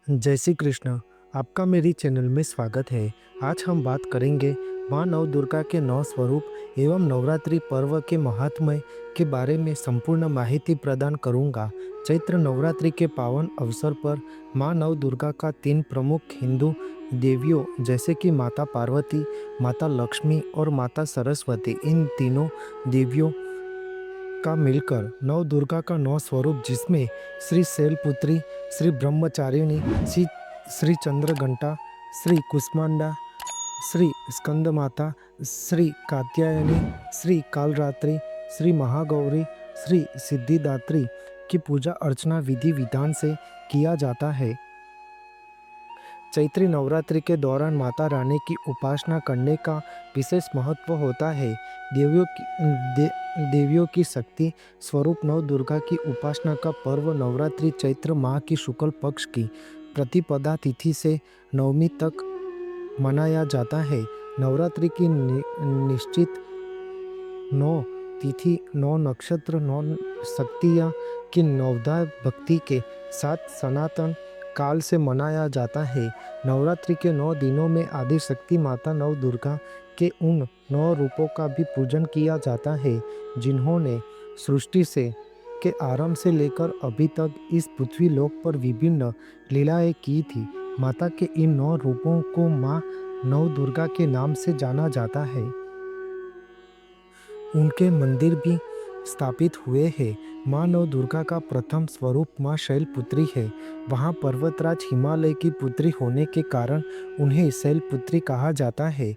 जय श्री कृष्ण। आपका मेरी चैनल में स्वागत है। आज हम बात करेंगे माँ नव दुर्गा के 9 स्वरूप एवं नवरात्रि पर्व के महात्म्य के बारे में संपूर्ण माहिती प्रदान करूंगा। चैत्र नवरात्रि के पावन अवसर पर माँ नव दुर्गा का 3 प्रमुख हिंदू देवियों जैसे कि माता पार्वती, माता लक्ष्मी और माता सरस्वती, इन तीनों देवियों का मिलकर नव दुर्गा का 9 स्वरूप, जिसमें श्री शैलपुत्री, श्री ब्रह्मचारिणी, श्री श्री चंद्रघंटा, श्री कुष्मांडा, श्री स्कंदमाता, श्री कात्यायनी, श्री कालरात्रि, श्री महागौरी, श्री सिद्धिदात्री की पूजा अर्चना विधि विधान से किया जाता है। चैत्री नवरात्रि के दौरान माता रानी की उपासना करने का विशेष महत्व होता है। देवियों की शक्ति स्वरूप नव दुर्गा की उपासना का पर्व नवरात्रि चैत्र माह की शुक्ल पक्ष की प्रतिपदा तिथि से नवमी तक मनाया जाता है। नवरात्रि की निश्चित 9 तिथि, 9 नक्षत्र, 9 शक्तियाँ की नवदा भक्ति के साथ सनातन काल से मनाया जाता है। नवरात्रि के 9 दिनों में आदि शक्ति माता नव दुर्गा के उन 9 रूपों का भी पूजन किया जाता है जिन्होंने सृष्टि से के आरंभ से लेकर अभी तक इस पृथ्वी लोक पर विभिन्न लीलाएं की थी। माता के इन 9 रूपों को माँ नव दुर्गा के नाम से जाना जाता है। उनके मंदिर भी स्थापित हुए हैं। माँ नव दुर्गा का प्रथम स्वरूप माँ शैलपुत्री है। वहाँ पर्वतराज हिमालय की पुत्री होने के कारण उन्हें शैलपुत्री कहा जाता है।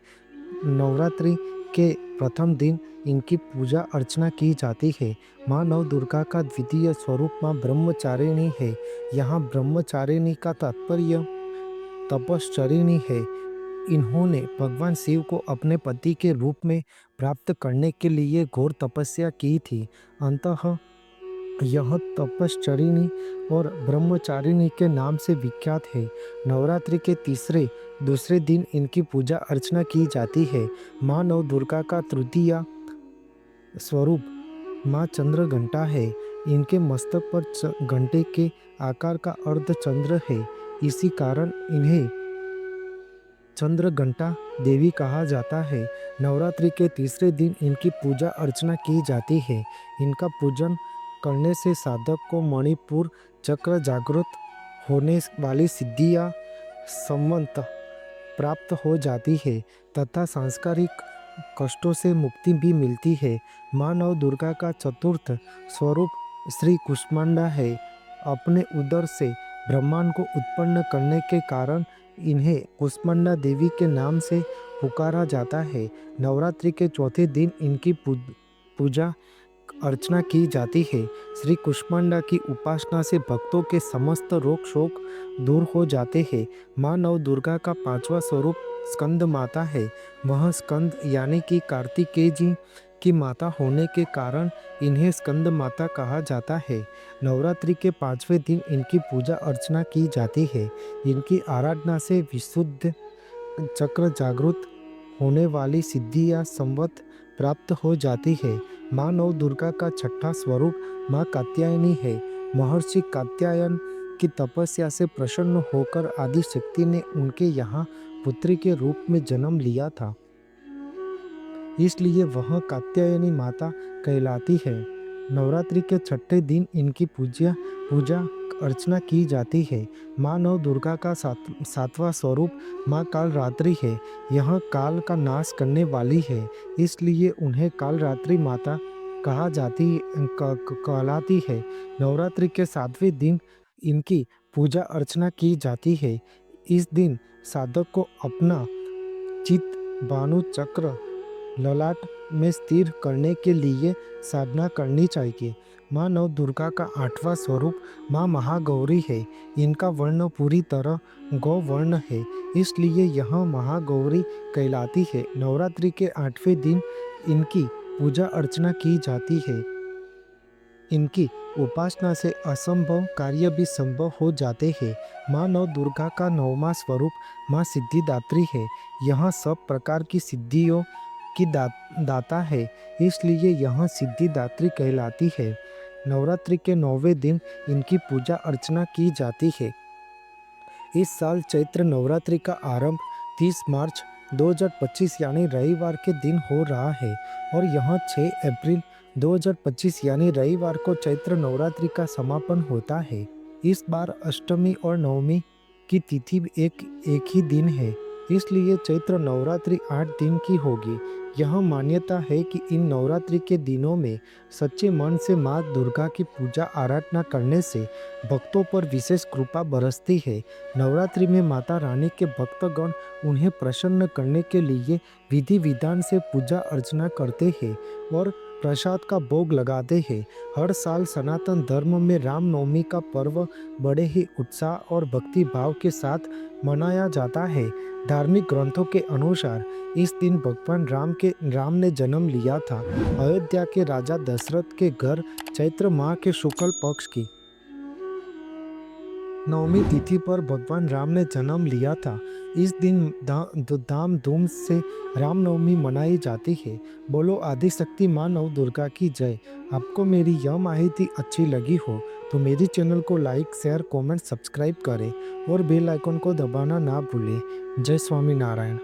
नवरात्रि के प्रथम दिन इनकी पूजा अर्चना की जाती है। माँ नव दुर्गा का द्वितीय स्वरूप माँ ब्रह्मचारिणी है। यहाँ ब्रह्मचारिणी का तात्पर्य तपश्चरिणी है। इन्होंने भगवान शिव को अपने पति के रूप में प्राप्त करने के लिए घोर तपस्या की थी। अंततः यह तपश्चरिणी और ब्रह्मचारिणी के नाम से विख्यात है। नवरात्रि के दूसरे दिन इनकी पूजा अर्चना की जाती है। माँ नव दुर्गा का तृतीय स्वरूप माँ चंद्रघंटा है। इनके मस्तक पर घंटे के आकार का अर्धचंद्र है। इसी कारण इन्हें चंद्रघंटा देवी कहा जाता है। नवरात्रि के तीसरे दिन इनकी पूजा अर्चना की जाती है। इनका पूजन करने से साधक को मणिपुर चक्र जागृत होने वाली सिद्धियां संवत प्राप्त हो जाती है तथा सांसारिक कष्टों से मुक्ति भी मिलती है। माँ नव दुर्गा का चतुर्थ स्वरूप श्री कुष्मांडा है। अपने उदर से ब्रह्मांड को उत्पन्न करने के कारण इन्हें कुष्मांडा देवी के नाम से पुकारा जाता है। नवरात्रि के चौथे दिन इनकी पूजा अर्चना की जाती है। श्री कुष्मांडा की उपासना से भक्तों के समस्त रोग शोक दूर हो जाते हैं। माँ नव दुर्गा का पांचवा स्वरूप स्कंद माता है। वह स्कंद यानी कि कार्तिकेय जी की माता होने के कारण इन्हें स्कंद माता कहा जाता है। नवरात्रि के 5वें दिन इनकी पूजा अर्चना की जाती है। इनकी आराधना से विशुद्ध चक्र जागृत होने वाली सिद्धियां संवत प्राप्त हो जाती है। माँ नव दुर्गा का छठा स्वरूप माँ कात्यायनी है। महर्षि कात्यायन की तपस्या से प्रसन्न होकर आदि शक्ति ने उनके यहाँ पुत्री के रूप में जन्म लिया था, इसलिए वह कात्यायनी माता कहलाती है। नवरात्रि के छठे दिन इनकी पूजा अर्चना की जाती है। माँ नव दुर्गा का सातवां स्वरूप माँ कालरात्रि है। यह काल का नाश करने वाली है, इसलिए उन्हें कालरात्रि माता कहलाती है। नवरात्रि के 7वें दिन इनकी पूजा अर्चना की जाती है। इस दिन साधक को अपना चित्त भानु चक्र ललाट में स्थिर करने के लिए साधना करनी चाहिए। माँ नव दुर्गा का 8वां स्वरूप माँ महागौरी है। इनका वर्ण पूरी तरह गौ वर्ण है, इसलिए यह महागौरी कहलाती है। नवरात्रि के 8वें दिन इनकी पूजा अर्चना की जाती है। इनकी उपासना से असंभव कार्य भी संभव हो जाते हैं। माँ नव दुर्गा का 9वां स्वरूप माँ सिद्धिदात्री है। यह सब प्रकार की सिद्धियों की दाता है, इसलिए यह सिद्धिदात्री कहलाती है। नवरात्रि के 9वें दिन इनकी पूजा अर्चना की जाती है। इस साल चैत्र नवरात्रि का आरंभ 30 मार्च 2025 यानी रविवार के दिन हो रहा है और यह 6 अप्रैल 2025 यानी रविवार को चैत्र नवरात्रि का समापन होता है। इस बार अष्टमी और नवमी की तिथि एक ही दिन है, इसलिए चैत्र नवरात्रि 8 दिन की होगी। यह मान्यता है कि इन नवरात्रि के दिनों में सच्चे मन से माँ दुर्गा की पूजा आराधना करने से भक्तों पर विशेष कृपा बरसती है। नवरात्रि में माता रानी के भक्तगण उन्हें प्रसन्न करने के लिए विधि विधान से पूजा अर्चना करते हैं और प्रसाद का भोग लगाते हैं। हर साल सनातन धर्म में रामनवमी का पर्व बड़े ही उत्साह और भक्ति भाव के साथ मनाया जाता है। धार्मिक ग्रंथों के अनुसार इस दिन भगवान राम ने जन्म लिया था। अयोध्या के राजा दशरथ के घर चैत्र माह के शुक्ल पक्ष की नवमी तिथि पर भगवान राम ने जन्म लिया था। इस दिन धाम धूम से रामनवमी मनाई जाती है। बोलो आदिशक्ति माँ नव दुर्गा की जय। आपको मेरी यह माहिती अच्छी लगी हो तो मेरी चैनल को लाइक शेयर कमेंट सब्सक्राइब करें और बेल आइकन को दबाना ना भूलें। जय स्वामी नारायण।